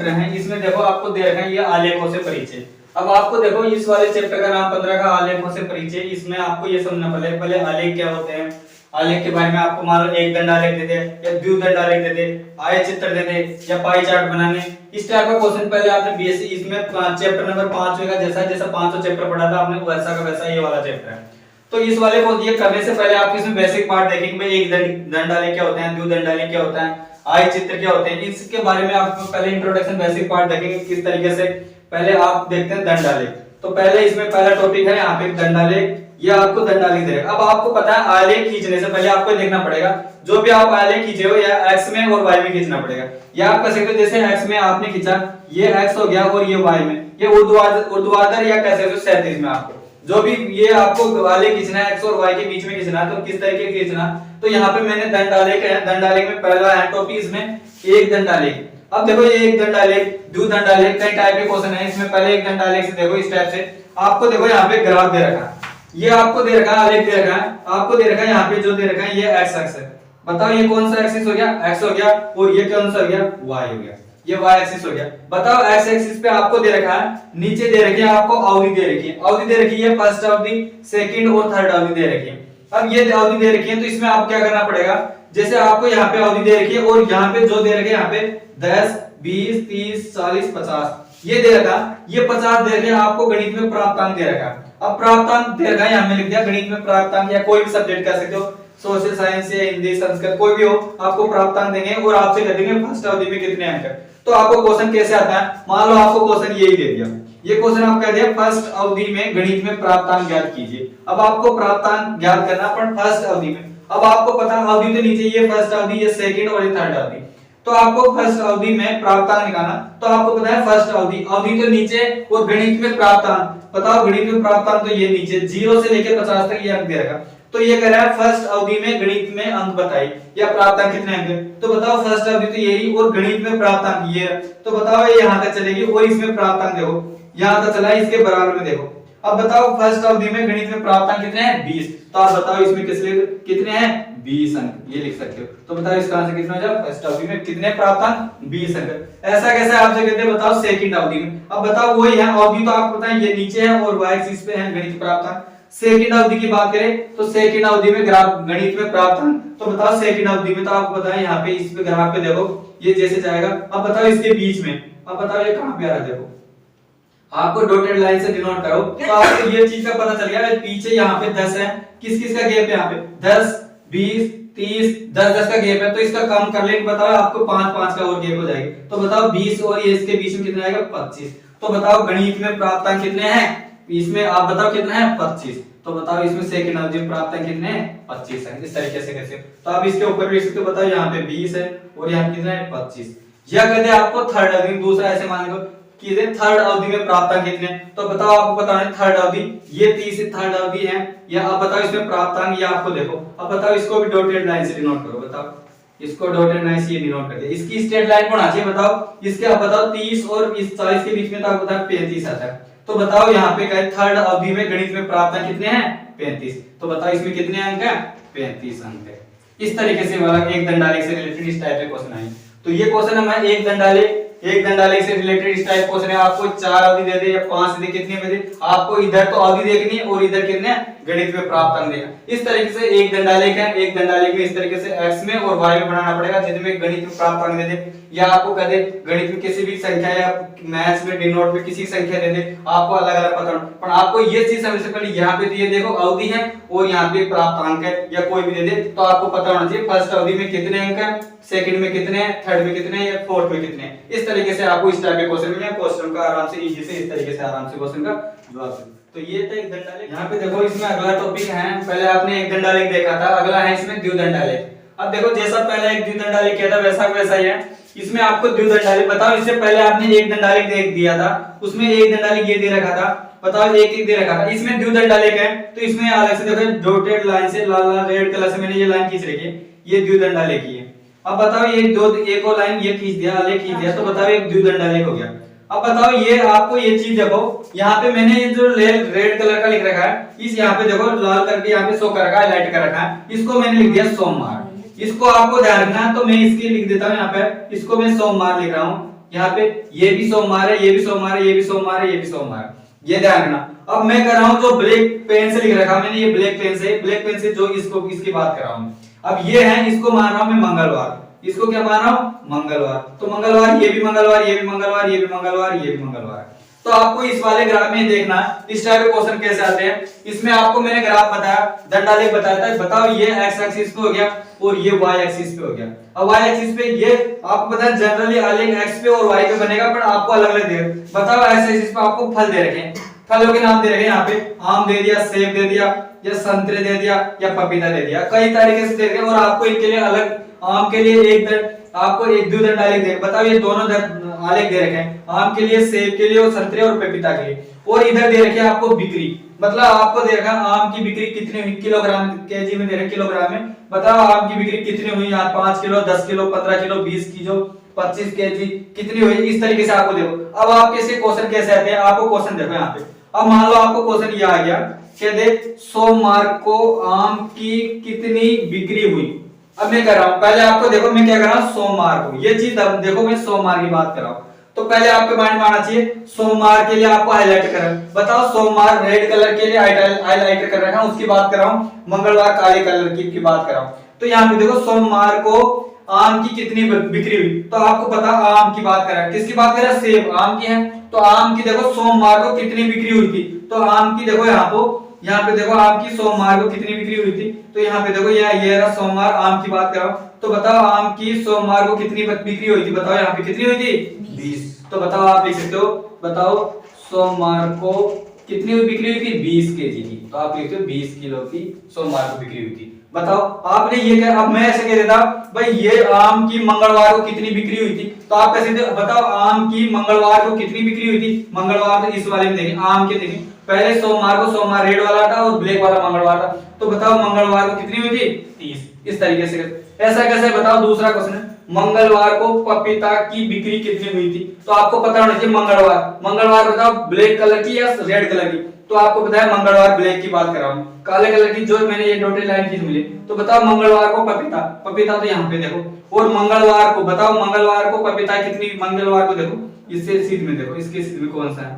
Chapter है, इसमें देखो आपको दे रखा है ये आलेखों से परिचय। अब आपको देखो इस वाले चैप्टर का नाम 15 का आलेखों से परिचय। इसमें आपको ये समझना पड़ेगा पहले आलेख क्या होते हैं, आलेख के बारे में आपको मान लो एक दंडालेख दे दे या द्विदंडालेख दे दे, आयत चित्र दे दे या पाई चार्ट बनाने, इस टाइप का क्वेश्चन पहले आपने बीएससी इसमें चैप्टर नंबर 5 का जैसा 5 चैप्टर पढ़ा था आपने वैसा का वैसा ये वाला चैप्टर है। तो इस वाले को ये करने से पहले आप इसमें बेसिक पार्ट देखेंगे भाई एक दंडालेख क्या होता है, द्विदंडालेख क्या होता है, आयत चित्र क्या होते हैं, इसके बारे में आपको पहले इंट्रोडक्शन बेसिक पार्ट देखेंगे किस तरीके से। पहले आप देखते हैं दंडालेख। तो पहले इसमें पहला टॉपिक है यहाँ पे दंडालेख, ये आपको दंडालेख देगा। अब आपको पता है आलेख खींचने से पहले आपको देखना पड़ेगा जो भी आप आलेख खींचे हो या एक्स में और वाई में खींचना पड़ेगा। या आप कह सकते हो जैसे एक्स में आपने खींचा ये एक्स हो गया और ये वाई में, ये ऊर्ध्वाधर या कह सकते हो क्षैतिज में आपको जो भी ये आपको आलेख खींचना है एक्स और वाई के बीच में खींचना है तो किस तरीके से खींचना। तो यहाँ पे मैंने दंडालेख है, दंडालेख में पहला है टॉपिक इसमें एक दंडालेख। अब देखो ये एक दंडालेख द्विदंडालेख कई टाइप के क्वेश्चन है इसमें। पहले एक दंडालेख से देखो इस टाइप से आपको देखो यहाँ पे ग्राफ दे रखा है, ये आपको दे रखा है आलेख दे रखा है, आपको दे रखा है यहाँ पे जो दे रखा है ये एक्स एक्स है। बताओ ये कौन सा एक्सिस हो गया, एक्स हो गया, और ये कौन सा हो गया, वाई हो गया, ये वाई एक्सिस हो गया। बताओ एक्स एक्सिस पे आपको दे रखा है, नीचे दे रखी है आपको अवधि दे रखी है, अवधि दे रखी है फर्स्ट अवधि, सेकंड और थर्ड अवधि दे रखी है। अब ये अवधि दे रखी है तो इसमें आपको क्या करना पड़ेगा, जैसे आपको यहाँ पे अवधि दे रखी है और यहाँ पे जो दे रखे यहाँ पे 10 20 30 40 50 ये दे रखा, ये 50 दे रखे आपको गणित में प्राप्तांक दे रखा। अब प्राप्तांक दे रखा है यहाँ में लिख दिया गणित में प्राप्तांक, या कोई भी सब्जेक्ट कर सकते हो, सोशल साइंस या हिंदी संस्कृत कोई भी हो, आपको प्राप्तांक देंगे और आपसे कह देंगे फर्स्ट अवधि में कितने अंक है। तो आपको क्वेश्चन कैसे आता है, मान लो आपको क्वेश्चन यही दे दिया, ये क्वेश्चन आप कह दिया फर्स्ट अवधि में गणित में प्राप्तांक ज्ञात कीजिए। अब आपको प्राप्तांक ज्ञात करना पर फर्स्ट अवधि में। अब आपको पता अवधि तो नीचे ये फर्स्ट अवधि, ये सेकंड और ये थर्ड अवधि, तो आपको फर्स्ट अवधि में प्राप्तांक निकालना। तो आपको पता है फर्स्ट अवधि, अवधि तो नीचे और गणित में प्राप्तांक, बताओ गणित में प्राप्तांक तो ये नीचे 0 से लेकर 50 तक ये अंक दे रखा। तो ये कह रहा है फर्स्ट अवधि में गणित में अंक बताइए या प्राप्तांक कितने अंक है। तो बताओ फर्स्ट अवधि तो यही और गणित में प्राप्तांक ये, तो बताओ ये यहां तक चलेगी और इसमें प्राप्तांक देखो यहां तक चला, इसके बराबर में देखो। अब बताओ फर्स्ट अवधि में गणित में प्राप्तांक कितने हैं 20, तो आप बताओ इसमें कितने हैं 20 अंक, ये लिख सकते हो। तो बताओ इसका आंसर कितना हो जाएगा, फर्स्ट अवधि में कितने प्राप्तांक 20 अंक। ऐसा कैसे आपसे कहते हैं बताओ सेकंड अवधि में। अब बताओ वही है अवधि तो आपको पता है ये नीचे है और y एक्सिस पे है गणित प्राप्तांक। सेकंड अवधि की बात करें तो सेकंड अवधि में ग्राफ गणित में प्राप्तांक, तो बताओ सेकंड अवधि में तो आपको पता है यहाँ पे इस पे ग्राफ पे देखो ये जैसे जाएगा। अब बताओ इसके बीच में, अब बताओ ये कहां पे आ रहा है, देखो आपको डॉटेड लाइन से डिनोट करो तो आपको ये चीज का पता चल गया। पीछे यहाँ पे 10 है, किस किस का गैप है यहाँ पे 10 20 30 10 का गैप है, तो इसका कम कर लेंगे बताओ आपको 5 का और गैप हो जाएगा। तो बताओ 20 और ये इसके बीच में कितना आएगा 25। तो बताओ गणित में प्राप्तांक कितने हैं, इसमें आप बताओ कितना है 25। तो बताओ इसमें सेकंड अवधि में प्राप्तांक कितने हैं 25 है। इस तरीके से कैसे, तो आप इसके ऊपर भी सकते हो, बताओ यहाँ पे 20 है और यहाँ कितना है 25। या कहते हैं आपको थर्ड अवधि, दूसरा ऐसे मान लो कि थर्ड अवधि में प्राप्तांक कितने, तो बताओ आपको पता है थर्ड अवधि ये 30 थर्ड अवधि है, या अब बताओ इसमें प्राप्तांक, या आपको देखो अब बताओ इसको भी डॉटेड लाइन से डिनोट करो। बताओ इसको डॉटेड लाइन से ये डिनोट कर दिया, इसकी स्ट्रेट लाइन होना चाहिए। बताओ इसके आप बताओ 30 और इस 40 के बीच में तो आपको पता है 35 आता है। तो बताओ यहाँ पे क्या है थर्ड अवधि में गणित में प्राप्तांक कितने हैं 35। तो बताओ इसमें कितने अंक है 35 अंक है। इस तरीके से वाला एक दंडालेख से रिलेटेड इस टाइप के क्वेश्चन आए। तो ये क्वेश्चन हमें एक दंडालेख से रिलेटेड इस टाइप क्वेश्चन है। आपको 4 अवधि दे दे या 5 दे, कितने में दे, आपको इधर तो अवधि देखनी है और इधर कितने गणित में प्राप्तांक देना। इस तरीके से एक दंडालेख है, एक दंडालेख में इस तरीके से x में और y में बनाना पड़ेगा जिसमें गणित में प्राप्तांक दे दे, या आपको कह दे गणित में किसी भी संख्या या मैथ्स में डिनोट में किसी संख्या दे दे, आपको अलग अलग पता हो। पर आपको ये चीज समझ से पहले यहाँ पे तो ये देखो अवधि है और यहाँ पे प्राप्तांक है या कोई भी दे दे, तो आपको पता होना चाहिए फर्स्ट अवधि में कितने अंक है, सेकंड में कितने हैं, थर्ड में कितने हैं या फोर्थ में कितने हैं। इस तरीके से आपको इस टाइप के क्वेश्चन मिलेंगे, क्वेश्चन का आराम से इजी से इस तरीके से आराम से क्वेश्चन का जवाब। तो ये था एक दंडालेख। यहाँ पे देखो इसमें अगला टॉपिक है, पहले आपने एक दंडालेख देखा था, अगला है इसमें द्विदंडालेख। अब देखो जैसा पहले एक द्विदंडालेख किया था वैसा ही है इसमें आपको द्विदंडालेख। बताओ इससे पहले आपने एक दंडालेख देख दिया था, उसमें एक दंडालेख ये दे रखा था, बताओ एक दे रखा था। इसमें द्विदंडालेख है तो इसमें अलग से देखो डॉटेड लाइन से लाल लाल रेड कलर से मैंने ये लाइन खींच रखी है, ये द्विदंडालेख ही है। अब बताओ ये एक और लाइन ये खींच दिया, आलेख खींच दिया, तो बताओ एक द्विदंडालेख हो गया। अब बताओ ये आपको ये चीज देखो यहाँ पे मैंने ये जो रेड कलर का लिख रखा है, इस यहाँ पे देखो लाल करके यहाँ पे शो कर रखा है, हाईलाइट कर रखा है, इसको मैंने लिख दिया सोमवार। इसको आपको ध्यान रखना है तो मैं इसके लिख देता हूँ यहाँ पे, इसको मैं सोमवार लिख रहा हूँ यहाँ पे ये भी सोमवार है, ये भी सोमवार है, ये भी सोमवार है, ये भी सोमवार है, ये ध्यान रखना। अब मैं कर रहा हूँ जो ब्लैक पेन से लिख रखा मैंने, ये ब्लैक पेन से, ब्लैक पेन से जो इसको इसकी बात कर रहा हूँ। अब ये है, इसको मान रहा हूँ मैं मंगलवार, इसको क्या मान रहा हूँ मंगलवार, तो मंगलवार, ये भी मंगलवार, ये भी मंगलवार, ये भी मंगलवार, ये भी मंगलवार। तो आपको इस वाले ग्राफ में देखना इस टाइप के क्वेश्चन कैसे आते हैं। इसमें आपको मैंने ग्राफ बताया, दंडालेख बताया था, बताओ ये एक्स एक्सिस पे हो गया और ये वाई एक्सिस पे हो गया। अब वाई एक्सिस पे ये आपको पता है जनरली आलेख एक्स पे और वाई पे बनेगा, पर आपको अलग अलग देगा। बताओ एक्स एक्सिस पे आपको फल दे रखे हैं, फलों के नाम दे रखे हैं, यहाँ पे आम दे दिया, सेब दे दिया, या संतरे दे दिया, या पपीता दे दिया, कई तरीके से दे रखे हैं। और आपको इनके लिए अलग, आम के लिए एक आपको एक द्विदंड आलेख दे, बताओ ये दोनों आलेख दे रखे हैं, आम के लिए, सेब के लिए और संतरे और पपीता के लिए। और इधर दे रखे हैं आपको बिक्री, मतलब आपको दे रखा है आम की बिक्री कितनी हुई, किलोग्राम केजी में दे रखे, किलोग्राम में। बताओ आम की बिक्री कितनी हुई, यहाँ 5 kilo, 10 kilo, 15 kilo, 20 kilo, 25 KG कितनी हुई, इस तरीके से आपको देखो। अब आपके इसके क्वेश्चन कैसे आते हैं, आपको क्वेश्चन देखो यहाँ पे। अब मान लो आपको क्वेश्चन ये आ गया कि देख सोमवार को आम की कितनी बिक्री हुई। अब मैं कर रहा हूं, पहले आपको देखो मैं क्या कर रहा हूं, सोमवार को, ये चीज देखो मैं सोमवार की बात कर रहा हूं, तो पहले आपके माइंड में आना चाहिए सोमवार के लिए आपको हाईलाइट कर, बताओ सोमवार रेड कलर के लिए हाईलाइटर कर रखा हूं, उसकी बात कर रहा हूं। मंगलवार काले कलर की बात कर रहा हूं। तो यहाँ पे देखो सोमवार को आम की कितनी बिक्री हुई, तो आपको पता आम की बात कर रहा है, किसकी बात कर रहा है, सेब, आम की है। तो आम की देखो सोमवार को कितनी बिक्री हुई थी, तो आम की देखो यहाँ पे देखो आम की सोमवार को कितनी बिक्री हुई थी, तो यहाँ पे देखो ये रहा सोमवार, आम की बात कर रहा हूं। तो बताओ आम की सोमवार को कितनी बिक्री हुई थी, बताओ यहाँ पे कितनी हुई थी, 20। तो बताओ आप लिख सकते हो, बताओ सोमवार को कितनी बिक्री हुई थी, 20 केजी की, तो आप लिखते हो 20 किलो की सोमवार को बिक्री हुई थी। बताओ आपने ये क्या, अब मैं ऐसे कह देता भाई ये आम की मंगलवार को कितनी बिक्री हुई थी, तो आप कैसे बताओ आम की मंगलवार को कितनी बिक्री हुई थी। मंगलवार तो इस वाले में देखें, आम के देखें, पहले सोमवार को सोमवार रेड वाला था और ब्लैक वाला मंगलवार था, तो बताओ मंगलवार को कितनी हुई थी, 30। इस तरीके से ऐसा कैसे, बताओ दूसरा क्वेश्चन है मंगलवार को पपीता की बिक्री कितनी हुई थी, तो आपको पता होना चाहिए मंगलवार बताओ ब्लैक कलर की या रेड कलर की, तो आपको पता है मंगलवार ब्लैक की बात कर रहा हूं, काले कलर की जो मैंने ये डॉटेड लाइन की मिली। तो बताओ मंगलवार को पपीता तो यहाँ पे देखो, और मंगलवार को बताओ मंगलवार को पपीता कितनी, मंगलवार को देखो इससे सीध में देखो, इसके सीध में कौन सा है,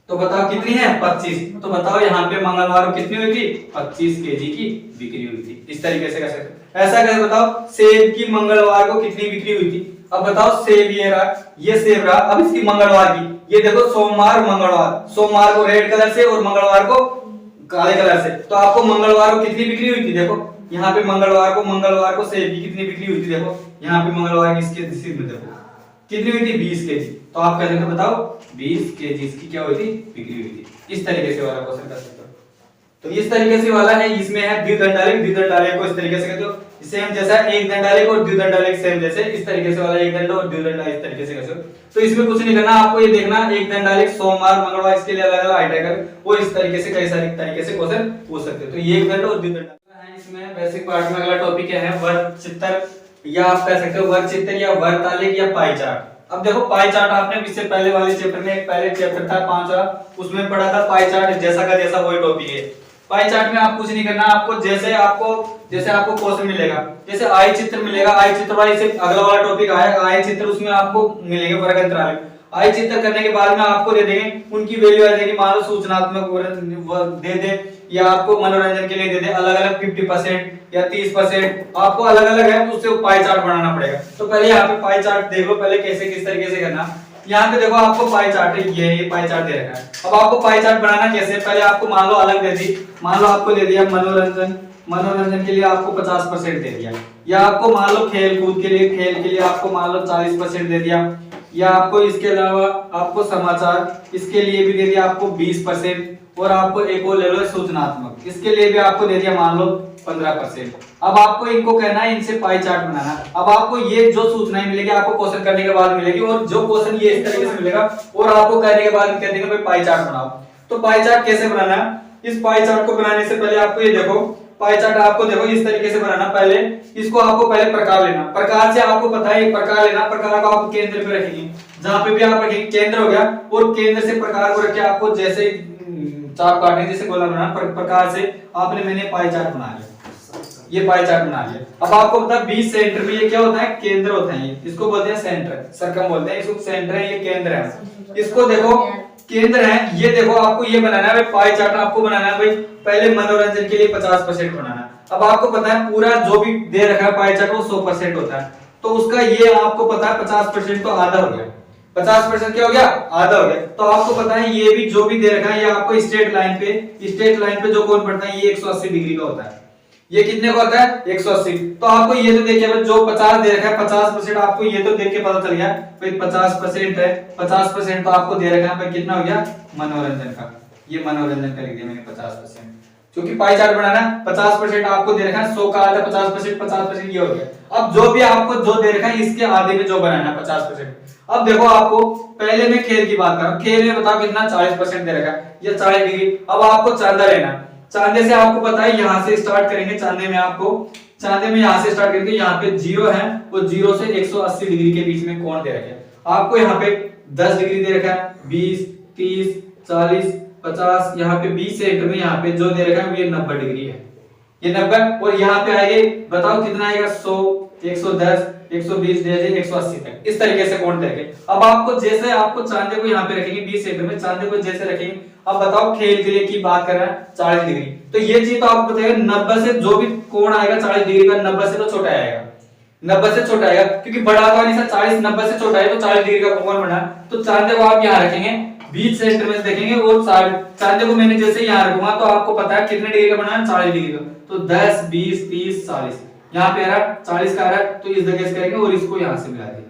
तो बताओ कितनी है, 25। तो बताओ यहाँ पे मंगलवार को कितनी हुई थी, 25 केजी की बिक्री हुई थी। इस तरीके से कर सकते, ऐसा कैसे, बताओ सेब की मंगलवार को कितनी बिक्री हुई थी। अब बताओ सेब ये रहा, ये सेब रहा, अब इसकी मंगलवार की, ये देखो सोमवार मंगलवार, सोमवार को रेड कलर से और मंगलवार को काले कलर से, तो आपको मंगलवार को कितनी बिक्री हुई थी, देखो यहाँ पे मंगलवार को सेब की कितनी बिक्री हुई थी, देखो यहाँ पे मंगलवार की इसके सीध में देखो कितनी हुई थी, 20 केजी। तो आप कैसे बताओ 20 केजी इसकी क्या हुई थी, बिक्री हुई थी। इस तरीके से वाला क्वेश्चन कर सकते हो। तो इस तरीके से वाला है, इसमें है द्विदंडालेख को इस तरीके से कहते हो, सेम जैसा एक दंडालेख और द्विदंडालेख सेम जैसे, इस तरीके से वाला एक दंड और द्विदंड इस तरीके से करते हो। तो इसमें कुछ नहीं करना, आपको ये देखना एक दंडालेख सोमवार मंगलवार इसके लिए अलग अलग हाईलाइट वो इस तरीके से कई सारे तरीके से क्वेश्चन पूछ सकते हो। तो ये एक दंड और द्विदंड है। इसमें बेसिक पार्ट में अगला टॉपिक क्या है, वर्ग चित्र, या आप कह सकते हो वर्ग चित्र या वर्ग तालिक या पाई चार्ट। अब देखो पाई चार्ट आपने इससे पहले वाले चैप्टर में, एक पहले चैप्टर था 5वां, उसमें पढ़ा था पाई चार्ट, जैसा का जैसा वही टॉपिक है। पाई चार्ट में आप कुछ नहीं करना, आपको जैसे आपको क्वेश्चन मिलेगा, जैसे आई चित्र मिलेगा, आई चित्र वाले से अगला वाला टॉपिक आएगा आई चित्र, उसमें आपको मिलेंगे वर्ग अंतराल। आई चित्र करने के बाद में आपको दे देंगे उनकी वैल्यू आ जाएगी, मान लो सूचनात्मक दे दे या आपको मनोरंजन के लिए दे दे, अलग अलग 50% या 30% आपको अलग अलग है, तो उससे पाई चार्ट बनाना पड़ेगा। तो पहले यहाँ पे पाई चार्ट देख लो पहले कैसे किस तरीके से करना। यहाँ पे देखो आपको पाई चार्ट है, ये पाई चार्ट दे रखा है। अब आपको पाई चार्ट बनाना कैसे, पहले आपको मान लो अलग दे दी, मान लो आपको दे दिया मनोरंजन के लिए आपको 50% दे दिया, या आपको मान लो खेल कूद के लिए आपको मान लो 40% दे दिया, या आपको इसके अलावा आपको समाचार इसके लिए भी दे दिया आपको 20%, और आपको एक और ले लो सूचनात्मक, इसके लिए भी आपको दे दिया मान लो 15%। अब आपको इनको कहना है इनसे पाई चार्ट बनाना। अब आपको ये जो सूचनाएं मिलेगी आपको क्वेश्चन करने के बाद मिलेगी, और जो क्वेश्चन ये इस तरीके से मिलेगा, और आपको करने के बाद कह देंगे भाई पाई चार्ट बनाओ। तो पाई चार्ट कैसे बनाना है, इस पाई चार्ट को बनाने से पहले आपको ये देखो पाई चार्ट आपको देखो इस तरीके से बनाना। पहले इसको आपको पहले प्रकार लेना, प्रकार से आपको पता है एक प्रकार लेना, प्रकार को आप केंद्र पे रखेंगे, जहां पे भी आप रखेंगे केंद्र हो गया, और केंद्र से प्रकार को रख के आपको जैसे चाप काटने जैसे गोला बनाना, प्रकार से आपने मैंने पाई चार्ट बना लिया। ये पाई चार्ट बना लिया। अब आपको पता है बीच सेंटर में ये क्या होता है, केंद्र होता है, ये इसको बोलते हैं सेंटर, सर्कम बोलते हैं इसको, सेंटर है, ये केंद्र है। इसको देखो केंद्र है, ये देखो आपको ये बनाना है भाई, पाई चार्ट आपको बनाना है भाई, पहले मनोरंजन के लिए 50% बनाना है। अब आपको पता है पूरा जो भी दे रखा है पाई चार्ट वो 100% होता है, तो उसका ये आपको पता है 50% तो आधा हो गया, 50% क्या हो गया, आधा हो गया। तो आपको पता है ये भी जो भी दे रखा है ये आपको स्ट्रेट लाइन पे जो कोण पड़ता है ये 180 डिग्री का होता है। ये कितने का होता है, 180। तो आपको ये तो देखिए भाई जो 50 दे रखा है 50% आपको ये तो देख के पता चल गया भाई 50% है, 50% तो आपको दे रखा है भाई कितना हो गया, मनोरंजन का, ये मनोरंजन का लिख दिया मैंने 50%, क्योंकि पाई चार्ट बनाना 50% आपको दे रखा है, 100 का आधा 50% ये हो गया। अब जो भी आपको जो दे रखा है इसके आधे में जो बनाना है 50%। अब देखो आपको पहले मैं खेल की बात कर रहा हूं, खेल में बताओ कितना 40% दे रखा है, ये 40 डिग्री। अब आपको चांदा लेना, चांदे से आपको पता है यहां से स्टार्ट करेंगे, चांदे में यहां से स्टार्ट करेंगे, यहाँ पे 0 है, वो 0 से 180 डिग्री के बीच में कोण दे रखे हैं। आपको यहाँ पे 10 डिग्री दे रखा है, 20, 30, 40, 50, यहाँ पे 20 सेंटर में यहाँ पे जो दे रखा है ये 90 डिग्री है, ये 90। और यहाँ पे आएगा बताओ कितना आएगा, 100, 110, 120 दे 180 तक, इस तरीके से कोण देंगे। अब आपको जैसे आपको चांदे को यहाँ पे रखेंगे 20 सेंटर में, चांदे को जैसे रखेंगे, अब बताओ खेल के लिए की बात कर रहे हैं 40 डिग्री, तो ये चीज तो आपको बताइए 90 से जो भी कोण आएगा 40 डिग्री का 90 से तो छोटा आएगा, 90 से छोटा आएगा, क्योंकि बड़ा तो नहीं सर 40 90 से छोटा है तो 40 डिग्री का कोण बना। तो चांदे को आप यहाँ रखेंगे 20 सेंटर में देखेंगे, और चांदे को मैंने जैसे यहाँ रखूंगा तो आपको पता है कितने डिग्री का बना है, 40 डिग्री का। तो 10, 20, 30, 40, यहाँ पे आ रहा 40 का आ रहा है, तो इस जगह से करेंगे और इसको यहाँ से मिला देंगे।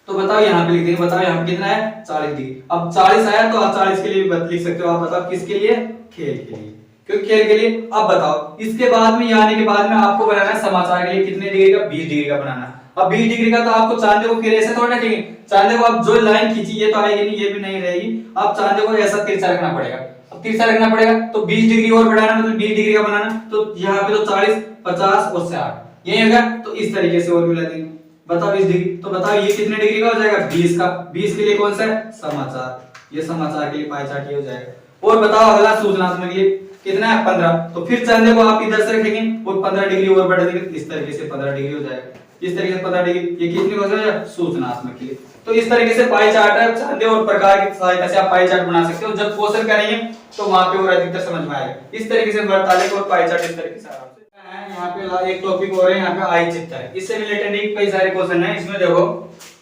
तो बताओ यहाँ पे लिख देंगे, बताओ यहाँ पे कितना है, 40 डिग्री। अब 40 आया तो आप 40 के लिए भी लिख सकते हो, आप बताओ किसके लिए, खेल के लिए, क्योंकि खेल के लिए। अब बताओ इसके बाद में आने के बाद में आपको बनाना है समाचार के लिए कितने डिग्री का, 20 डिग्री का बनाना है। अब 20 डिग्री का तो आपको चांदे को फिर ऐसे थोड़ा रखेंगे, चांदे को आप जो लाइन खींची ये तो आएगी नहीं, ये भी नहीं रहेगी, आप चांदे को ऐसा तिरछा रखना पड़ेगा। अब तिरछा रखना पड़ेगा तो 20 डिग्री और बढ़ाना, मतलब 20 डिग्री का बनाना, तो यहाँ पे तो 40, 50 और 60 यही होगा, तो इस तरीके से और मिला देंगे। बताओ 20 डिग्री, तो बताओ ये कितने डिग्री का हो जाएगा, 20 का। 20 के लिए कौन सा है, समाचार, ये समाचार के लिए पाई चार्ट ये हो जाएगा। और बताओ अगला सूचनात्मक ये कितना है, 15। तो फिर चांदे को आप इधर से रखेंगे और 15 डिग्री और बढ़ा देंगे, इस तरीके से 15 डिग्री हो जाएगा, इस तरीके से 15 डिग्री। ये कितनी हो जाएगा, सूचनात्मक के लिए। तो इस तरीके से पाई चार्ट है, चांदे और प्रकार की सहायता से आप पाई चार्ट बना सकते हो। जब क्वेश्चन करेंगे तो वहां पे और अधिकतर समझ में आएगा। इस तरीके से वर्तालेख और पाई चार्ट इस तरीके से आराम से। यहाँ पे एक टॉपिक और है, यहाँ पे आई चित्र है, इससे रिलेटेड एक कई सारे क्वेश्चन है। इसमें देखो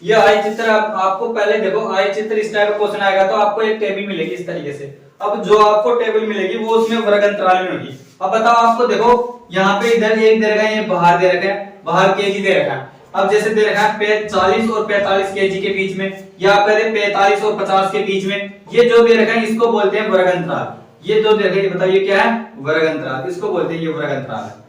ये आई चित्र, आपको पहले देखो आई चित्र इस टाइप का क्वेश्चन आएगा तो आपको एक टेबल मिलेगी इस तरीके से। अब जो आपको टेबल मिलेगी वो उसमें वर्ग अंतराल में होगी। अब बताओ आपको देखो यहाँ पे इधर एक दे रखा है, ये बाहर दे रखा है, बाहर केजी दे रखा है। अब जैसे दे रखा है 40 और 45 केजी के बीच में, या आप कहते हैं 45 और 50 के बीच में, ये जो दे रखा है इसको बोलते हैं वर्ग अंतराल। ये जो दे रखा है बताइए क्या है, वर्ग अंतराल, इसको बोलते हैं ये वर्ग अंतराल है।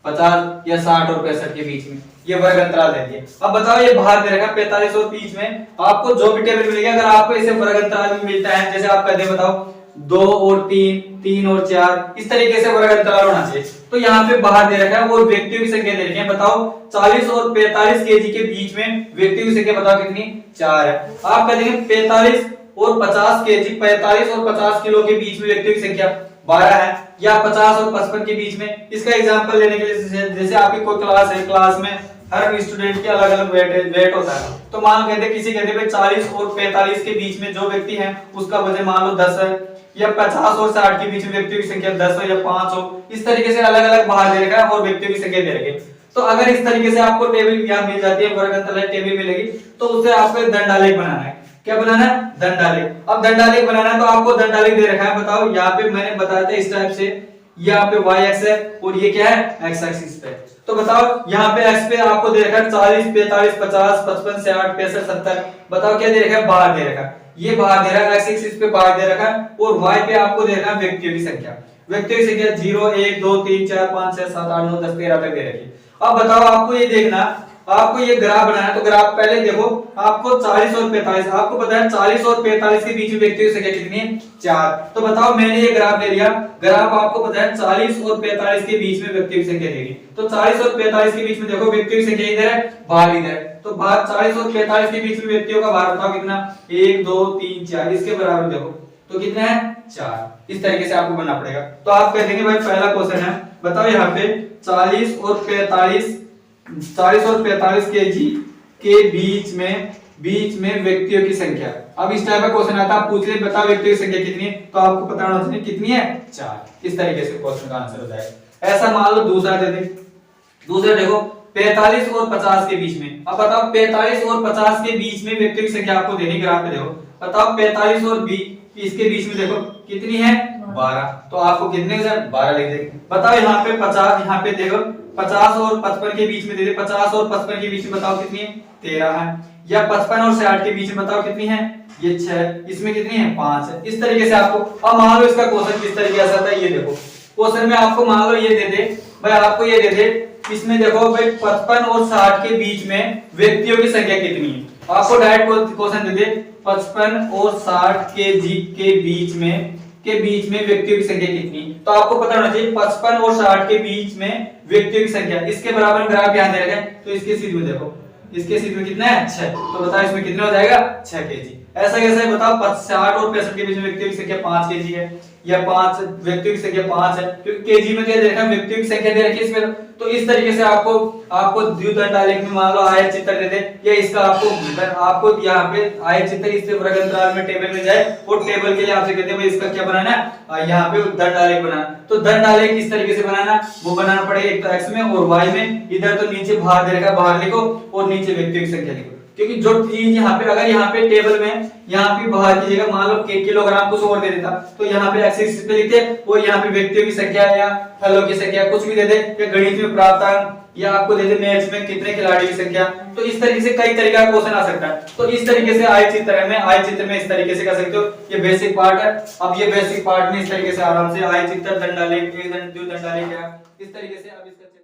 50 या 60 और 65 के बीच में ये वर्ग अंतराल देती है। अब बताओ ये बाहर दे रखा है 45 और 30 में, आपको जो भी टेबल मिलेगा अगर आपको इसे वर्ग अंतराल में मिलता है, जैसे आप कहते हैं बताओ 2 और 3, 3 और 4, इस तरीके से वर्ग अंतराल होना चाहिए। तो यहाँ पे बाहर दे रखा है और व्यक्तियों की संख्या दे रखी है। बताओ 40 और 45 केजी के बीच में व्यक्तियों की संख्या बताओ कितनी, 4 है। आप कहेंगे 45 और 50 केजी, 45 और 50 किलो के बीच में व्यक्तियों की संख्या 12 है, या 50 और 55 के बीच में। इसका एग्जांपल लेने के लिए जैसे आपकी कोई क्लास है, क्लास में हर स्टूडेंट के अलग अलग वेट होता है, तो मान कहते किसी कहते हैं 40 और 45 के बीच में जो व्यक्ति है उसका वजन मान लो 10 है, या 50 और 60 के बीच में व्यक्तियों की संख्या 10 हो या 5 हो। इस तरीके से अलग अलग बाहर दे रखा है और व्यक्तियों की संख्या दे रखी है। तो अगर इस तरीके से आपको टेबल यहाँ मिल जाती है, वर्ग अंतराल टेबल मिलेगी, तो उससे आपको दंडालेख बनाना है। क्या बनाना है, दंडालेख। अब दंडालेख बनाना है तो आपको दंडालेख दे रखा है। बताओ यहाँ पे मैंने बताया था इस टाइप से, यहाँ पे y एक्स है और ये क्या है, x एक्सिस पे। तो बताओ यहाँ पे x पे आपको दे रखा है 40, 45, 50, 55, 60, 65, 70। बताओ क्या दे रखा है, बाहर दे रखा है, ये बाहर दे रखा है, x एक्सिस पे बाहर दे रखा है, और y पे आपको दे रखा है व्यक्तियों की संख्या। व्यक्तियों की संख्या 0, 1, 2, 3, 4, 5, 6, 7, 8, 9, 10, 13 तक दे रखी है। अब बताओ आपको ये देखना, आपको ये ग्राफ बनाना है। तो ग्राफ पहले देखो, आपको 40 और 45, आपको पता है 40 और 45 के बीच में व्यक्तियों की संख्या कितनी है, 4। तो बताओ मैंने ये ग्राफ ले लिया, ग्राफ आपको पता है 40 और 45 के बीच में व्यक्तियों की संख्या देगी। तो 40 और 45 के बीच में देखो व्यक्तियों की संख्या इधर है, भार इधर है, तो भार 40 और 45 के बीच में व्यक्तियों का भार बताओ कितना, 1, 2, 3, 4, इसके बराबर देखो तो कितना है, 4। इस तरीके से आपको बनना पड़ेगा। तो आप कह देंगे भाई पहला क्वेश्चन है, बताओ यहाँ पे 40 और 45 केजी के बीच में व्यक्तियों की संख्या। अब इस टाइप का क्वेश्चन आता है, पूछ ले बताओ व्यक्तियों की संख्या कितनी है, तो आपको पता होना चाहिए कितनी है 4। इस तरीके से क्वेश्चन का आंसर हो जाएगा। ऐसा मान लो दूसरा दे दे, दूसरा देखो 45 और 50 के बीच में। अब बताओ 45 और 50 के बीच में व्यक्तियों की संख्या आपको देनी, ग्राफ पे देखो बताओ 45 और 20 इसके बीच में देखो कितनी है 12, तो आपको कितने 12 लिख देंगे। बताओ यहाँ पे 50, यहाँ पे देखो 50 और 55 के बीच में दे दे, 50 और 55 के बीच में बताओ कितनी है 13 है, या 55 और 60 के बीच में बताओ कितनी है ये 6, इसमें कितनी है 5 है। इस तरीके से आपको, अब मान लो इसका क्वेश्चन किस तरीके से आता है, ये देखो क्वेश्चन में आपको मान लो ये दे दे भाई, आपको ये दे दे इसमें देखो भाई 55 और 60 के बीच में व्यक्तियों की संख्या कितनी है। आपको डायरेक्ट क्वेश्चन दे दे 55 और 60 के बीच में व्यक्तियों की संख्या कितनी, तो आपको पता होना चाहिए 55 और 60 के बीच में व्यक्तियों की संख्या। इसके बराबर ग्राफ यहां दे रखा है, तो इसके सीध में देखो, इसके सीध में कितना है 6, तो बताओ इसमें कितना हो जाएगा 6 केजी। ऐसा कैसे है बताओ, 60 और 65 के बीच में व्यक्तियों की संख्या 5 केजी है, या 5 व्यक्तियों की संख्या 5 है, क्योंकि केजी में क्या दे रखा है व्यक्तियों की संख्या दे रखी है इसमें। तो इस तरीके से आपको द्विदंड आलेख में मान लो आयत चित्र दे दे, या इसका आपको यहाँ पे आयत चित्र इस वर्ग अंतराल में टेबल में जाए, और टेबल के लिए आपसे कहते हैं भाई इसका क्या बनाना है, यहाँ पे दंड आलेख बनाना। तो दंड आलेख किस तरीके से बनाना, वो बनाना पड़ेगा एक तो एक्स में और वाई में। इधर तो नीचे बाहर दे रखा है, बाहर लिखो, और नीचे व्यक्तियों की संख्या लिखो, क्योंकि जो चीज यहाँ पे अगर यहाँ पे टेबल में यहाँ पे बाहर की जगह मान लो किलोग्राम कुछ और दे देता, तो यहाँ पे एक्स पे लिखते, और यहाँ पे व्यक्तियों की संख्या या फलों की संख्या कुछ भी दे दे, या गणित में प्राप्तांक, या आपको दे दे मैच में कितने खिलाड़ी की संख्या। तो इस तरीके से कई तरीका का क्वेश्चन आ सकता है। तो इस तरीके से आयत चित्र में इस तरीके से कर सकते हो, ये बेसिक पार्ट है। अब ये बेसिक पार्ट में इस तरीके से आराम से आयत चित्र, दंड आलेख, द्विदंड आलेख, इस तरीके से अब इसका